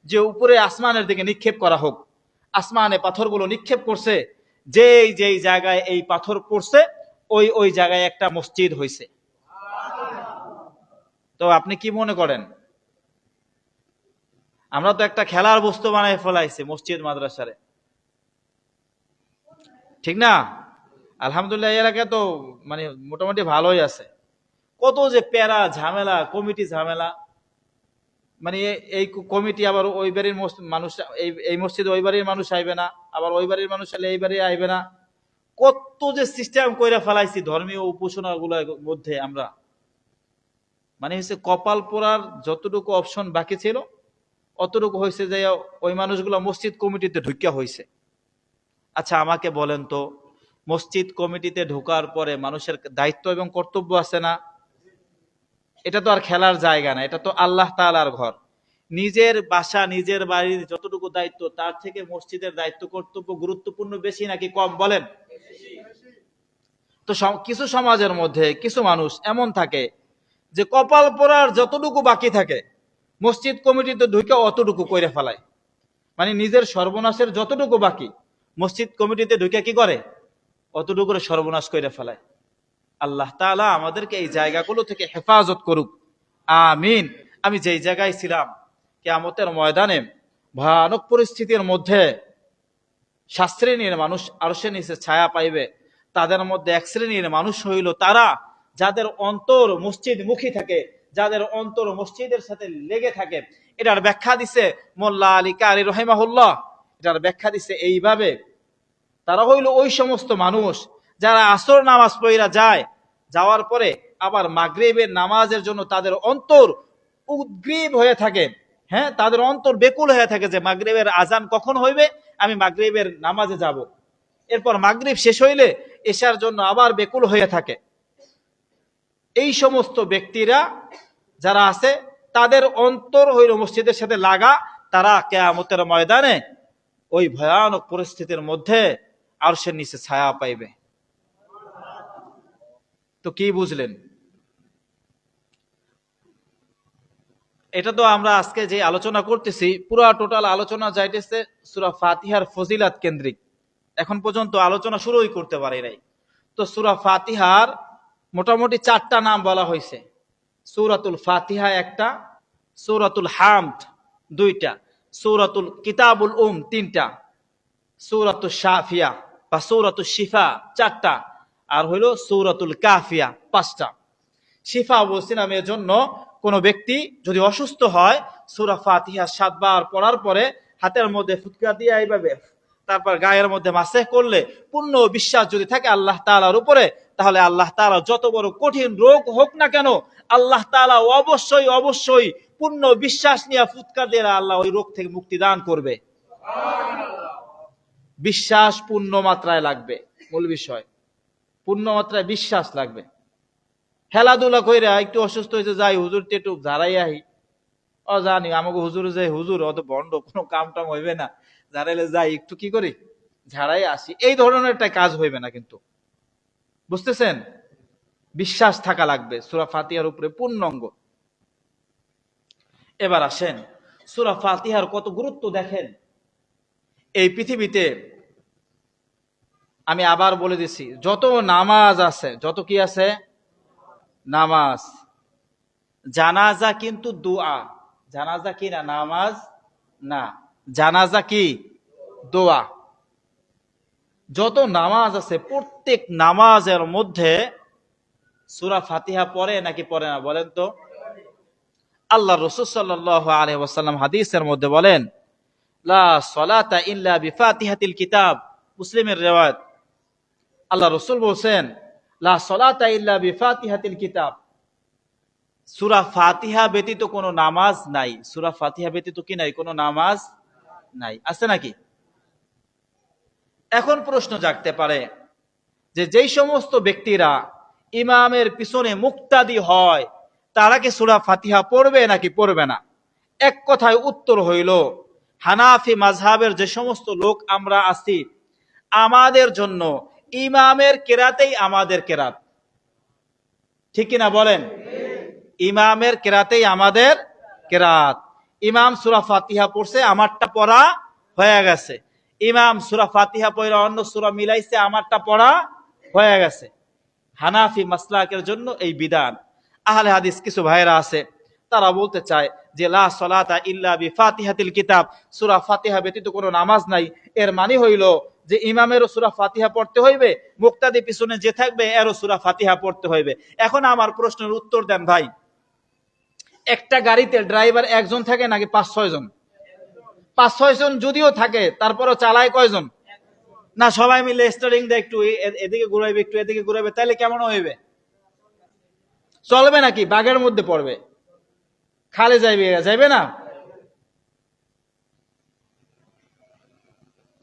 যে উপরে আসমানের দিকে নিক্ষেপ করা হোক। আসমানে পাথরগুলো নিক্ষেপ করছে, যেই যেই জায়গায় এই পাথর পড়ছে ওই ওই জায়গায় একটা মসজিদ হয়েছে। তো আপনি কি মনে করেন? আমরা তো একটা খেলার বস্তু বানাই ফেলাইছি মসজিদ মাদ্রাসারে। ঠিক না? আলহামদুলিল্লাহ এই এলাকায় তো মানে মোটামুটি ভালোই আছে। কত যে প্যারা ঝামেলা, কমিটি ঝামেলা, মানে এই কমিটি আবার ওই বাড়ির মানুষ, এই মসজিদে ওই বাড়ির মানুষ আইবে না, আবার ওই বাড়ির মানুষ আইলে এই বাড়ি আইবে না। কত যে সিস্টেম কইরা ফেলাইছি ধর্মীয় উপাসনা গুলার মধ্যে আমরা, মানে হচ্ছে কপাল পোড়ার যতটুকু অপশন বাকি ছিল অতটুকু হয়েছে যে ওই মানুষগুলো মসজিদ কমিটিতে ঢুকিয়া হয়েছে। আচ্ছা আমাকে বলেন তো, মসজিদ কমিটিতে ঢোকার পরে মানুষের দায়িত্ব এবং কর্তব্য আছে না? এটা তো আর খেলার জায়গা না, এটা তো আল্লাহ তাআলার ঘর। নিজের বাসা নিজের বাড়ির যতটুকু দায়িত্ব তার থেকে মসজিদের দায়িত্ব কর্তব্য গুরুত্বপূর্ণ বেশি নাকি কম বলেন? তো কিছু সমাজের মধ্যে কিছু মানুষ এমন থাকে যে কপাল পোড়ার যতটুকু বাকি থাকে মসজিদ কমিটিতে ঢুকে অতটুকু কইরা ফেলায়। মানে নিজের সর্বনাশের যতটুকু বাকি মসজিদ কমিটিতে ঢুকে কি করে? অতটুকু করে সর্বনাশ কইরা ফেলায়। আল্লাহ তাআলা আমাদেরকে এই জায়গাগুলো থেকে হেফাজত করুক, আমিন। আমি যেই জায়গায় ছিলাম কিয়ামতের ময়দানে ভয়ানক পরিস্থিতির মধ্যে 7 শ্রেণীর মানুষ আরশের নিচে ছায়া পাইবে। তাদের মধ্যে 1 শ্রেণীর মানুষ হইল তারা যাদের অন্তর মসজিদ মুখী থাকে, যাদের অন্তর মসজিদের সাথে লেগে থাকে। এটার ব্যাখ্যা দিছে মোল্লা আলী কারি রহিমাহুল্লাহ। এটার ব্যাখ্যা দিছে এইভাবে, তারা হইল ওই সমস্ত মানুষ যারা আসর নামাজ পড়া যায়, যাওয়ার পরে আবার মাগরিবের নামাজের জন্য তাদের অন্তর উদ্গ্রীব হয়ে থাকে। হ্যাঁ, তাদের অন্তর বেকুল হয়ে থাকে যে মাগরিবের আজান কখন হইবে, আমি মাগরিবের নামাজে যাব। এরপর মাগরিব শেষ হইলে এশার জন্য আবার বেকুল হয়ে থাকে। এই সমস্ত ব্যক্তিরা যারা আছে তাদের অন্তর হইল মসজিদের সাথে লাগা, তারা কিয়ামতের ময়দানে ওই ভয়ানক পরিস্থিতির মধ্যে আরশের নিচে ছায়া পাইবে। তো কি বুঝলেন? এটা তো আমরা আজকে যে আলোচনা করতেছি পুরা টোটাল আলোচনা যাইতেছে সূরা ফাতিহার ফজিলাত কেন্দ্রিক। এখন পর্যন্ত আলোচনা শুরুই করতে পারি নাই। তো সূরা ফাতিহার মোটামুটি 4টা নাম বলা হয়েছে। সূরাতুল ফাতিহা একটা, সূরাতুল হামদ 2টা, সূরাতুল কিতাবুল 3টা, সূরাতুল শাফিয়া বা সূরাতুল শিফা 4টা, আর হইল সূরাতুল কাফিয়া 5টা। শিফা বলছিলাম এর জন্য কোন ব্যক্তি যদি অসুস্থ হয় সূরা ফাতিহা 7 বার পড়ার পরে হাতের মধ্যে ফুৎকার দিয়ে এইভাবে তারপর গায়ের মধ্যে মাসেহ করলে, পূর্ণ বিশ্বাস যদি থাকে আল্লাহ তাআলার উপরে, তাহলে আল্লাহ তাআলা যত বড় কঠিন রোগ হোক না কেন আল্লাহ তাআলা অবশ্যই অবশ্যই পূর্ণ বিশ্বাস নিয়ে ফুৎকার দিয়ে আল্লাহ ওই রোগ থেকে মুক্তি দান করবে। বিশ্বাস পূর্ণ মাত্রায় লাগবে, মূল বিষয় পূর্ণ মাত্রায় বিশ্বাস লাগবে। খেলাধুলা কইরা একটু অসুস্থ হয়েছে, যাই হুজুর একটু ঝাড়াই আহি, ও জানি আমাকে হুজুর যে হুজুর অত বন্ড কোনো কাম টাম হইবে না, ঝাড়াইলে যাই একটু কি করি ঝাড়াই আসি, এই ধরনের একটা কাজ হইবে না। কিন্তু বুঝতেছেন, বিশ্বাস থাকা লাগবে সূরা ফাতিহার উপরে পূর্ণাঙ্গ। এবার আসেন সূরা ফাতিহার কত গুরুত্ব দেখেন। এই পৃথিবীতে আমি আবার বলে দিছি, যত নামাজ আছে, যত কি আছে নামাজ, জানাজা কিন্তু দোয়া। জানাজা কি না নামাজ না, জানাজা কি দোয়া। যত নামাজ আছে প্রত্যেক নামাজের মধ্যে সূরা ফাতিহা পড়ে নাকি পড়ে না বলেন তো? আল্লাহ রাসূল সাল্লাল্লাহু আলাইহি ওয়াসাল্লাম হাদিসের মধ্যে বলেন, লা সলাতা ইল্লা বিফাতিহাতিল কিতাব। মুসলিমের রিওয়ায়াত। আল্লাহ রাসূল বলেন, লা সলাতা ইল্লা বিফাতিহাতিল কিতাব। সূরা ফাতিহা ব্যতীত কোনো নামাজ নাই। সূরা ফাতিহা ব্যতীত কি নাই? কোনো নামাজ নাই। আছে নাকি? এখন প্রশ্ন জাগতে পারে যে যেই সমস্ত ব্যক্তিরা ইমামের পিছনে মুক্তাদি হয় তারা কি সূরা ফাতিহা পড়বে নাকি পড়বে না? এক কথায় উত্তর হইল, হানাফি মাযহাবের যে সমস্ত লোক আমরা আছি, আমাদের জন্য ইমামের কেরাতেই আমাদের কেরাত। ঠিক কিনা বলেন? ইমামের কেরাতেই আমাদের কেরাত। ইমাম সূরা ফাতিহা পড়ছে, আমারটা পড়া হয়ে গেছে। ইমাম সূরা ফাতিহা পড়া অন্য সূরা মিলাইছে, আমারটা পড়া হয়ে গেছে। হানাফি মাসলাকের জন্য এই বিধান। আহলে হাদিস কিছু ভাইরা আছে তারা বলতে চায় যে লা সলাতা ইল্লা বিফাতিহাতিল কিতাব, সূরা ফাতিহা ব্যতীত কোনো নামাজ নাই। এর মানে হইল যে ইমামেরও সূরা ফাতিহা পড়তে হইবে, মুক্তাদি পিছনে যে থাকবে এরও সূরা ফাতিহা পড়তে হইবে। এখন আমার প্রশ্নের উত্তর দেন ভাই, একটা গাড়িতে ড্রাইভার একজন থাকে নাকি 5-6 জন? 5-6 জন যদিও থাকে, তারপরও চালায় কয়জন? না, সবাই মিলে স্টারিং দিয়ে একটু এদিকে ঘুরাইবে, একটু এদিকে ঘুরাইবে, তাইলে কেমন হইবে? চলবে নাকি? বাগের মধ্যে পড়বে, খালে যাইবে না।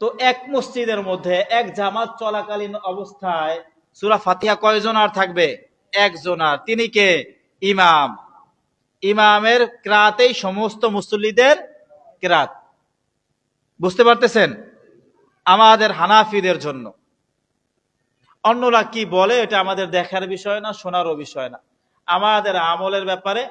তো এক মসজিদের মধ্যে এক জামাত চলাকালীন অবস্থায় সূরা ফাতিহা কয়জন আর থাকবে? একজন। আর তিনি কে? ইমাম। ইমামের কিরাতেই সমস্ত মুসল্লিদের কিরাত। বুঝতে পারতেছেন? আমাদের হানাফিদের জন্য। অন্যরা কি বলে এটা আমাদের দেখার বিষয় না, শোনারও বিষয় না। আমাদের আমলের ব্যাপারে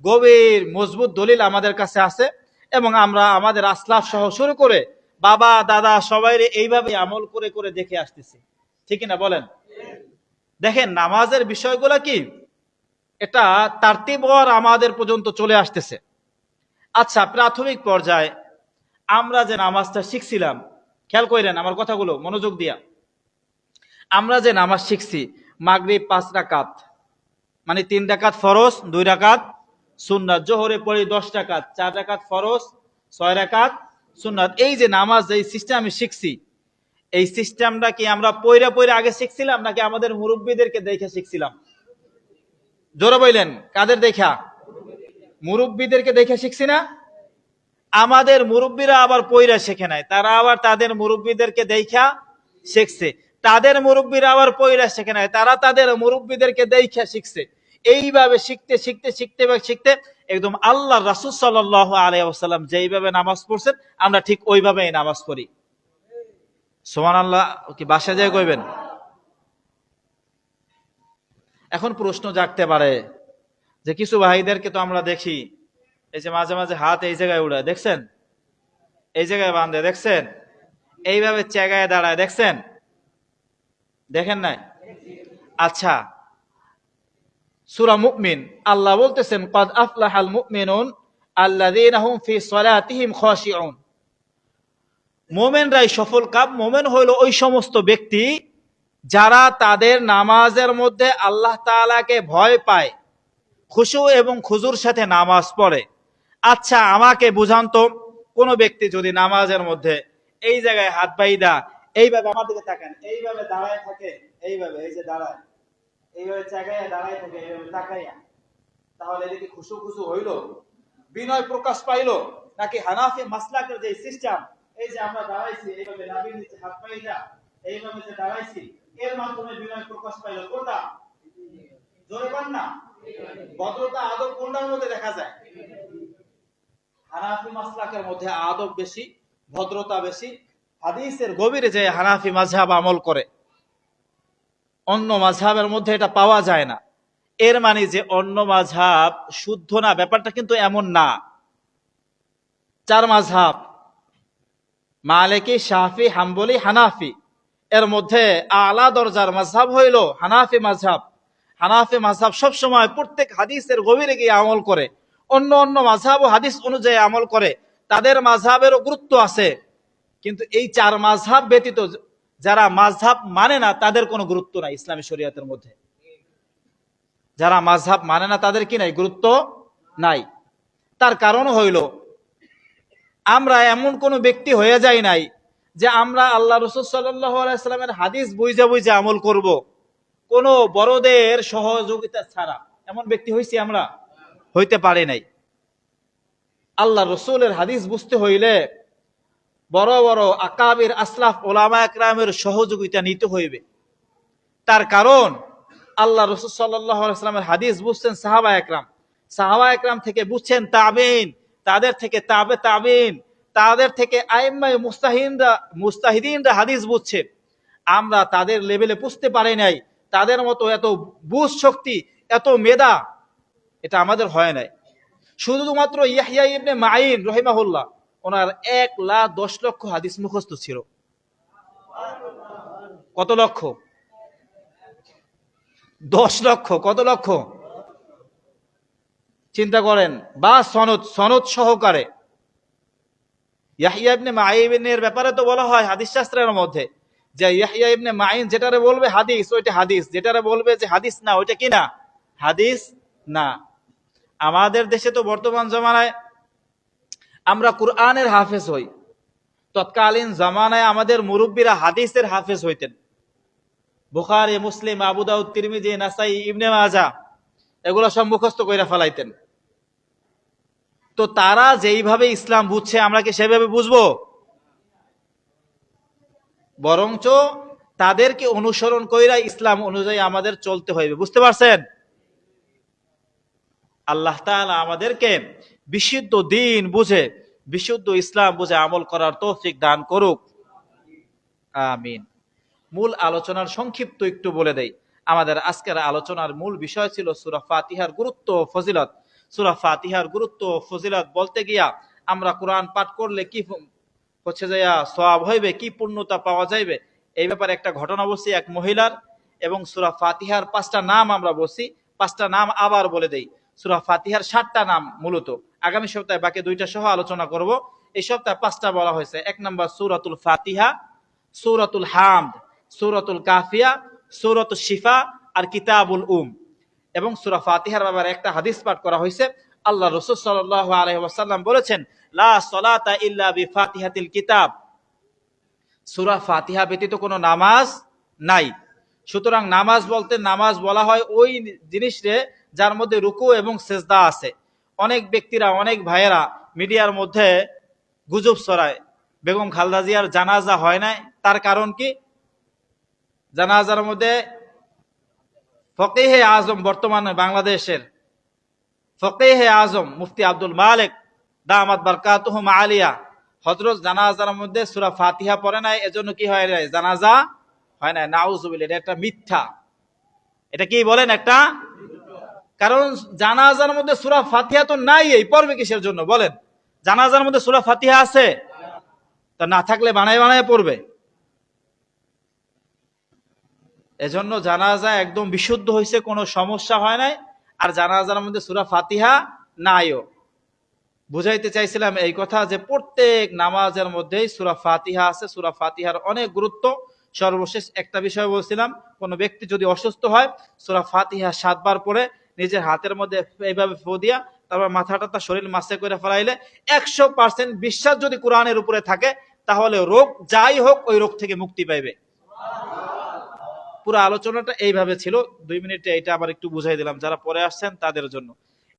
গভীর মজবুত দলিল আমাদের কাছে আছে, এবং আমরা আমাদের আসলাফ সহ শুরু করে বাবা দাদা সবাই এইভাবে আমল করে করে দেখে আসতেছি। ঠিক না বলেন? দেখেন, নামাজের বিষয়গুলো কি, এটা তারতিবর আমাদের পর্যন্ত চলে আসতেছে। আচ্ছা, প্রাথমিক পর্যায়ে আমরা যে নামাজটা শিখছিলাম, খেয়াল করেন আমার কথাগুলো মনোযোগ দিয়া। আমরা যে নামাজ শিখছি, মাগরিব 5 রাকাত, মানে 3 রাকাত ফরজ, 2 রাকাত সুন্নাত। জোহরে পড়ি 10 রাকাত, 4 রাকাত ফরজ, 6 রাকাত সুন্নাত। এই যে নামাজ, এই সিস্টেম আমি শিখছি, এই সিস্টেমটা কি আমরা পয়রা পয়রা আগে শিখছিলাম নাকি আমাদের মুরব্বীদেরকে দেখে শিখছিলাম? জোরে বললেন, কাদের দেখা? মুরব্বীদেরকে দেখে শিখছি না? আমাদের মুরব্বীরা আবার পয়রা শেখে নাই, তারা আবার তাদের মুরব্বীদেরকে দেখা শিখছে। তাদের মুরব্বীরা আবার পয়রা শেখে নাই, তারা তাদের মুরব্বীদেরকে দেখা শিখছে। এইভাবে শিখতে শিখতে শিখতে শিখতে একদম আল্লাহ রাসূল সাল্লাল্লাহু আলাইহি ওয়াসাল্লাম যেইভাবে নামাজ পড়ছেন, আমরা ঠিক ওইভাবেই নামাজ পড়ি। সুবহানাল্লাহ কি বাসা যায় কইবেন? এখন প্রশ্ন জাগতে পারে যে কিছু ভাইদেরকে তো আমরা দেখি, এই যে মাঝে মাঝে হাত এই জায়গায় উড়ায়, দেখছেন? এই জায়গায় বাঁধে, দেখছেন? এইভাবে চেগায় দাঁড়ায়, দেখছেন? দেখেন নাই? আচ্ছা, সূরা মুমিন আল্লাহ বলতেছেন, ক্বাদ আফলাহাল মুমিনুন আল্লাযীনা হুম ফি সালাতিহিম খাশিউন। মুমিনরাই সফল কাম। মুমিন হইল ওই সমস্ত ব্যক্তি যারা তাদের নামাজের মধ্যে আল্লাহ তাআলাকে ভয় পায়, খুশু এবং খুজুর সাথে নামাজ পড়ে। আচ্ছা, আমাকে বুঝান তো, কোন ব্যক্তি যদি নামাজের মধ্যে এই জায়গায় হাত বাইদা এইভাবে, আমার দিকে তাকান, এইভাবে দাঁড়ায় থাকে, এইভাবে, এই যে দাঁড়ায়, এইভাবে জায়গায় দাঁড়ায় থাকে, এইভাবে তাকাইয়া, তাহলে এদিকে খুশু খুশু হইল, বিনয় প্রকাশ পাইল, নাকি হানাফি মাসলাকের যে সিস্টেম, এই যে আমরা দাঁড়াইছি এইভাবে নাভির নিচে হাত পাইদা এইভাবে যে দাঁড়াইছি, এর মাধ্যমে বিনয় প্রকাশ পাইল? কোনটা? জোরে পান না? ভদ্রতা আদব কোনটার মধ্যে দেখা যায়? হানাফি মাসলাকের মধ্যে আদব বেশি, ভদ্রতা বেশি। হাদিসের গভীরে যে হানাফি মাযহাব আমল করে, অন্য মাযহাবের মধ্যে এটা পাওয়া যায় না। এর মানে যে অন্য মাযহাব শুদ্ধ না, ব্যাপারটা কিন্তু এমন না। 4 মাযহাব, মালিকি, শাফি, হাম্বলি, হানাফি, এর মধ্যে আলা দরজার মাযহাব হইল হানাফি মাযহাব। হানাফি মাযহাব সবসময় প্রত্যেক হাদিসের গভীরে গিয়ে আমল করে। অন্য অন্য মাযহাব ও হাদিস অনুযায়ী আমল করে, তাদের মাযহাবেরও গুরুত্ব আছে, কিন্তু এই 4 মাযহাব ব্যতীত যারা মাযহাব মানে না তাদের কোনো গুরুত্ব নাই ইসলামী শরীয়তের মধ্যে। যারা মাযহাব মানে না তাদের কি নাই? গুরুত্ব নাই। তার কারণ হইল, আমরা এমন কোন ব্যক্তি হয়ে যাই নাই যে আমরা আল্লাহ রাসূল সাল্লাল্লাহু আলাইহি সাল্লামের হাদিস বুঝা বুঝা আমল করব, কোন বড়দের সহযোগিতা ছাড়া। এমন ব্যক্তি হইছি আমরা? হইতে পারে নাই। আল্লাহ রাসূলের হাদিস বুঝতে হইলে বড় বড় আকাবির আসলাফ ওলামা একরামের সহযোগিতা নিতে হইবে। তার কারণ আল্লাহ রাসূল সাল্লাল্লাহু আলাইহি সাল্লামের হাদিস বুঝছেন সাহাবা একরাম, সাহাবা একরাম থেকে বুঝছেন তাবেঈন, তাদের থেকে তাবে তাবেঈন, তাদের থেকে আইম্মায়ে মুস্তাহিদিনরা হাদিস বুঝছে। আমরা তাদের লেভেলে বুঝতে পারি নাই, তাদের মতো এত বুঝ শক্তি, এত মেধা এটা আমাদের হয় নাই। শুধুমাত্র ইয়াহইয়া ইবনে মাঈন রাহিমাহুল্লাহ, ওনার 1,10,00,000 হাদিস মুখস্থ ছিল। কত লক্ষ? 10 লক্ষ। কত লক্ষ? চিন্তা করেন, বা সনদ সহকারে। ইয়াহইয়া ইবনে মাঈনের ব্যাপারে তো বলা হয় হাদিস শাস্ত্রের মধ্যে যে ইয়াহইয়া ইবনে মাঈন যেটারে বলবে হাদিস ওইটা হাদিস, যেটারে বলবে যে হাদিস না ওইটা কি না হাদিস না। আমাদের দেশে তো বর্তমান জমানায় আমরা কুরআনের হাফেজ হই, তৎকালীন জামানায় আমাদের মুরব্বীরা হাদিসের হাফেজ হইতেন। বুখারী, মুসলিম, আবু দাউদ, তিরমিজি, নাসাই, ইবনে মাজাহ এগুলো সব মুখস্থ কইরা ফেলাইতেন। তো তারা যেইভাবে ইসলাম বুঝছে আমরা কি সেভাবে বুঝবো? বরঞ্চ তাদেরকে অনুসরণ কইরা ইসলাম অনুযায়ী আমাদের চলতে হইবে। বুঝতে পারছেন? আল্লাহ তাআলা আমাদেরকে বিশুদ্ধ দ্বীন বুঝে, বিশুদ্ধ ইসলাম বুঝে আমল করার তৌফিক দান করুক, আমিন। মূল আলোচনার সংক্ষিপ্ত একটু বলে দেই। আমাদের আজকের আলোচনার মূল বিষয় ছিল সূরা ফাতিহার গুরুত্ব ও ফজিলত। সূরা ফাতিহার গুরুত্ব ও ফজিলত বলতে গিয়া আমরা কোরআন পাঠ করলে কি হচ্ছে যে সওয়াব হইবে, কি পূর্ণতা পাওয়া যাইবে, এই ব্যাপারে একটা ঘটনা বলছি এক মহিলার। এবং সূরা ফাতিহার 5টা নাম আমরা বলছি, 5টা নাম আবার বলে দেই। সূরা ফাতিহার 7টা নাম মূলত, আগামী সপ্তাহে বাকি 2টা সহ আলোচনা করব। এই সপ্তাহে 5টা বলা হয়েছে। 1 নম্বর সূরাতুল ফাতিহা, সূরাতুল হামদ, সূরাতুল কাফিয়া, সূরাতুল শিফা আর কিতাবুল এবং সূরা ফাতিহার ব্যাপারে একটা হাদিস পাঠ করা হয়েছে। আল্লাহ রাসূল সাল্লাল্লাহু আলাইহি ওয়াসাল্লাম বলেছেন, লা সলাতা ইল্লা বিফাতিহাতিল কিতাব, সূরা ফাতিহা ব্যতীত কোনো নামাজ নাই। সুতরাং নামাজ বলতে নামাজ বলা হয় ওই জিনিসে যার মধ্যে রুকু এবং সেজদা আছে। অনেক ব্যক্তিরা, অনেক ভাইয়েরা মিডিয়ার মধ্যে গুজব ছড়ায় বেগম খালেদা জিয়ার জানাজা হয় নাই। তার কারণ কি? জানাজার মধ্যে ফকিহে আজম, বর্তমানে বাংলাদেশের ফকিহে আজম মুফতি আব্দুল মালিক দামাত বারকাতুহু আলিয়া হযরত জানাজার মধ্যে সূরা ফাতিহা পড়ে নাই, এজন্য কি হয় নাই? জানাজা হয় নাই। নাউজুবিল্লাহ, এটা একটা মিথ্যা। এটা কি বলেন? একটা, কারণ জানাজার মধ্যে সূরা ফাতিহা তো নাই, এই পড়বে কিসের জন্য বলেন? জানাজার মধ্যে সূরা ফাতিহা আছে, তা না থাকলে বানায় বানায় পড়বে। এজন্য জানাজা একদম বিশুদ্ধ হয়েছে, কোনো সমস্যা হয় নাই। আর জানাজার মধ্যে সূরা ফাতিহা নাইও। বুঝাইতে চাইছিলাম এই কথা যে প্রত্যেক নামাজের মধ্যেই সূরা ফাতিহা আছে। সূরা ফাতিহার অনেক গুরুত্ব। সর্বশেষ একটা বিষয় বলছিলাম, কোন ব্যক্তি যদি অসুস্থ হয় সূরা ফাতিহা 7 বার পড়ে নিজের হাতের মধ্যে এইভাবে ফু দিয়া তারপর মাথাটা তার শরীর মাসে করে ফেলাইলে 100% বিশ্বাস যদি কোরআনের উপরে থাকে তাহলে রোগ যাই হোক ওই রোগ থেকে মুক্তি পাইবে। পুরো আলোচনাটা এইভাবে ছিল। 2 মিনিটে এটা আবার একটু বুঝাই দিলাম যারা পরে আসছেন তাদের জন্য।